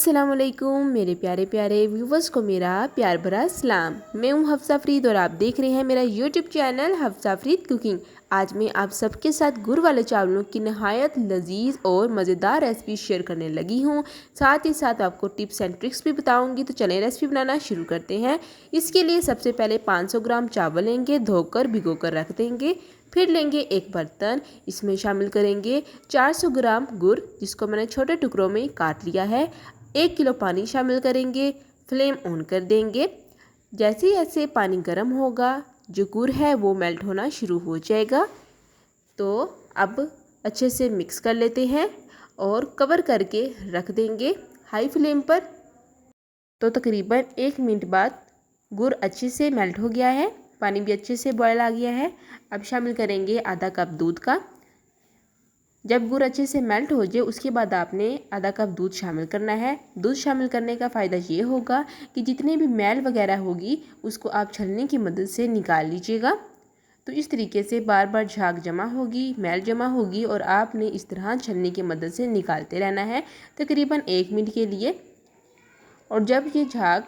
अस्सलामुअलैकुम मेरे प्यारे प्यारे व्यूवर्स को मेरा प्यार भरा सलाम। मैं हूं हफ्सा फरीद और आप देख रहे हैं मेरा YouTube channel Hafsa Farid cooking. आज मैं आप सबके साथ गुड़ वाले चावलों की नहायत लजीज और मज़ेदार रेसिपी शेयर करने लगी हूं। साथ ही साथ आपको टिप्स एंड ट्रिक्स भी बताऊंगी। तो चलें रेसिपी बनाना शुरू करते हैं। इसके लिए सबसे पहले 500 ग्राम चावल लेंगे, धोकर भिगो कर रख देंगे। फिर लेंगे एक बर्तन, इसमें शामिल करेंगे 400 ग्राम गुड़ जिसको मैंने छोटे टुकड़ों में काट लिया है। 1 किलो पानी शामिल करेंगे। फ्लेम ऑन कर देंगे। जैसे ही ऐसे पानी गर्म होगा जो गुड़ है वो मेल्ट होना शुरू हो जाएगा। तो अब अच्छे से मिक्स कर लेते हैं और कवर करके रख देंगे हाई फ्लेम पर। तो तकरीबन 1 मिनट बाद गुड़ अच्छे से मेल्ट हो गया है, पानी भी अच्छे से बॉयल आ गया है। अब शामिल करेंगे आधा कप दूध का। जब गुड़ अच्छे से मेल्ट हो जाए उसके बाद आपने आधा कप दूध शामिल करना है। दूध शामिल करने का फ़ायदा ये होगा कि जितने भी मैल वगैरह होगी उसको आप छलनी की मदद से निकाल लीजिएगा। तो इस तरीके से बार बार झाग जमा होगी, मैल जमा होगी और आपने इस तरह छलनी की मदद से निकालते रहना है तकरीबन 1 मिनट के लिए। और जब ये झाग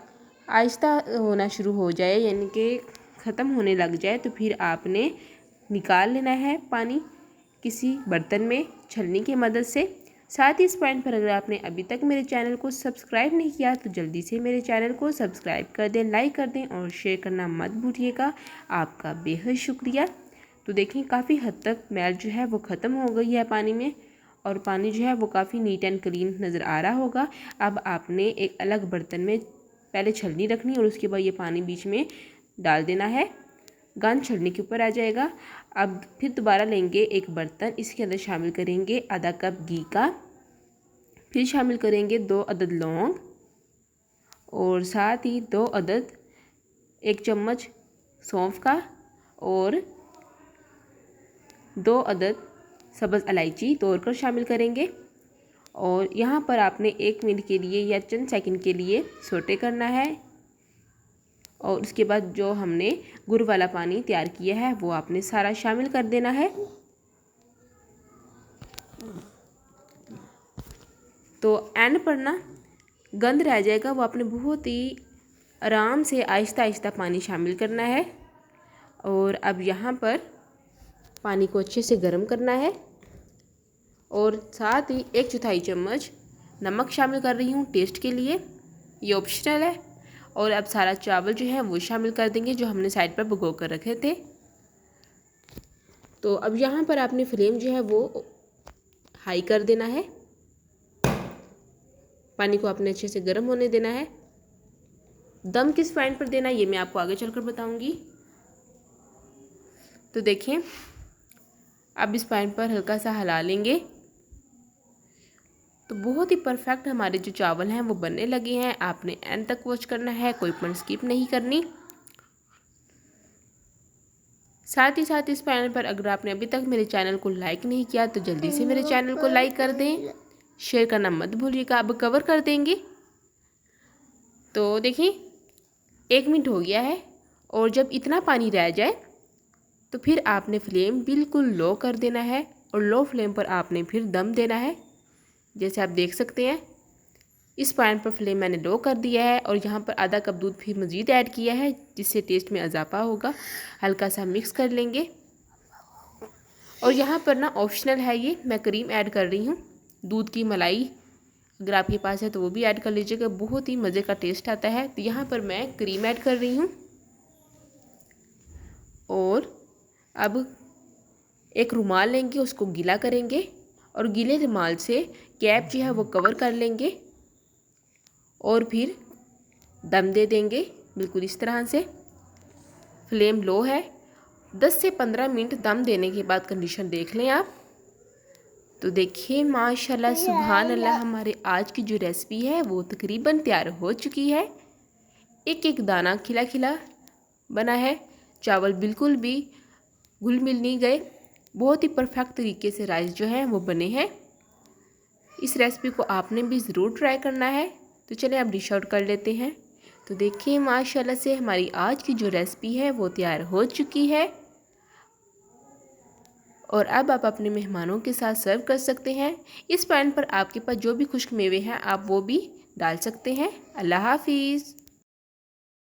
आहिस्ता होना शुरू हो जाए यानी कि ख़त्म होने लग जाए तो फिर आपने निकाल लेना है पानी किसी बर्तन में छलनी की मदद से। साथ ही इस पॉइंट पर अगर आपने अभी तक मेरे चैनल को सब्सक्राइब नहीं किया तो जल्दी से मेरे चैनल को सब्सक्राइब कर दें, लाइक कर दें और शेयर करना मत भूलिएगा। आपका बेहद शुक्रिया। तो देखें काफ़ी हद तक मैल जो है वो ख़त्म हो गई है पानी में और पानी जो है वो काफ़ी नीट एंड क्लीन नज़र आ रहा होगा। अब आपने एक अलग बर्तन में पहले छलनी रखनी और उसके बाद ये पानी बीच में डाल देना है, गंद छलनी के ऊपर आ जाएगा। अब फिर दोबारा लेंगे एक बर्तन, इसके अंदर शामिल करेंगे आधा कप घी का। फिर शामिल करेंगे 2 अदद लौंग और साथ ही 2 अदद 1 चम्मच सौंफ का और 2 अदद सब्ज़ इलायची तोड़कर शामिल करेंगे। और यहाँ पर आपने 1 मिनट के लिए या चंद सेकंड के लिए सोटे करना है। और उसके बाद जो हमने गुड़ वाला पानी तैयार किया है वो आपने सारा शामिल कर देना है। तो एंड पर ना गंद रह जाएगा, वो आपने बहुत ही आराम से आहिस्ता आहिस्ता पानी शामिल करना है। और अब यहाँ पर पानी को अच्छे से गर्म करना है और साथ ही 1/4 चम्मच नमक शामिल कर रही हूँ टेस्ट के लिए, ये ऑप्शनल है। और अब सारा चावल जो है वो शामिल कर देंगे जो हमने साइड पर भिगो कर रखे थे। तो अब यहाँ पर आपने फ्लेम जो है वो हाई कर देना है, पानी को आपने अच्छे से गर्म होने देना है। दम किस पॉइंट पर देना ये मैं आपको आगे चलकर बताऊंगी। तो देखें अब इस पॉइंट पर हल्का सा हिला लेंगे तो बहुत ही परफेक्ट हमारे जो चावल हैं वो बनने लगे हैं। आपने एंड तक वॉच करना है, कोई पॉइंट स्किप नहीं करनी। साथ ही साथ इस पॉइंट पर अगर आपने अभी तक मेरे चैनल को लाइक नहीं किया तो जल्दी से मेरे चैनल को लाइक कर दें, शेयर करना मत भूलिएगा। अब कवर कर देंगे। तो देखिए 1 मिनट हो गया है और जब इतना पानी रह जाए तो फिर आपने फ्लेम बिल्कुल लो कर देना है और लो फ्लेम पर आपने फिर दम देना है। जैसे आप देख सकते हैं इस पॉइंट पर फ्लेम मैंने लो कर दिया है और यहाँ पर आधा कप दूध फिर मज़ीद ऐड किया है जिससे टेस्ट में इजाफा होगा। हल्का सा मिक्स कर लेंगे और यहाँ पर ना ऑप्शनल है, ये मैं क्रीम ऐड कर रही हूँ, दूध की मलाई अगर आपके पास है तो वो भी ऐड कर लीजिएगा, बहुत ही मज़े का टेस्ट आता है। तो यहाँ पर मैं क्रीम ऐड कर रही हूँ और अब एक रुमाल लेंगे उसको गीला करेंगे और गीले रुमाल से कैप जो है वो कवर कर लेंगे और फिर दम दे देंगे बिल्कुल इस तरह से। फ्लेम लो है। 10 से 15 मिनट दम देने के बाद कंडीशन देख लें आप। तो देखिए माशाल्लाह सुभान अल्लाह, हमारे आज की जो रेसिपी है वो तकरीबन तैयार हो चुकी है। एक एक दाना खिला खिला बना है, चावल बिल्कुल भी घुल मिल नहीं गए, बहुत ही परफेक्ट तरीके से राइस जो है वो बने हैं। इस रेसिपी को आपने भी ज़रूर ट्राई करना है। तो चलें अब डिश आउट कर लेते हैं। तो देखिए माशाल्लाह से हमारी आज की जो रेसिपी है वो तैयार हो चुकी है और अब आप अपने मेहमानों के साथ सर्व कर सकते हैं। इस पॉइंट पर आपके पास जो भी खुश्क मेवे हैं आप वो भी डाल सकते हैं। अल्लाह हाफिज़।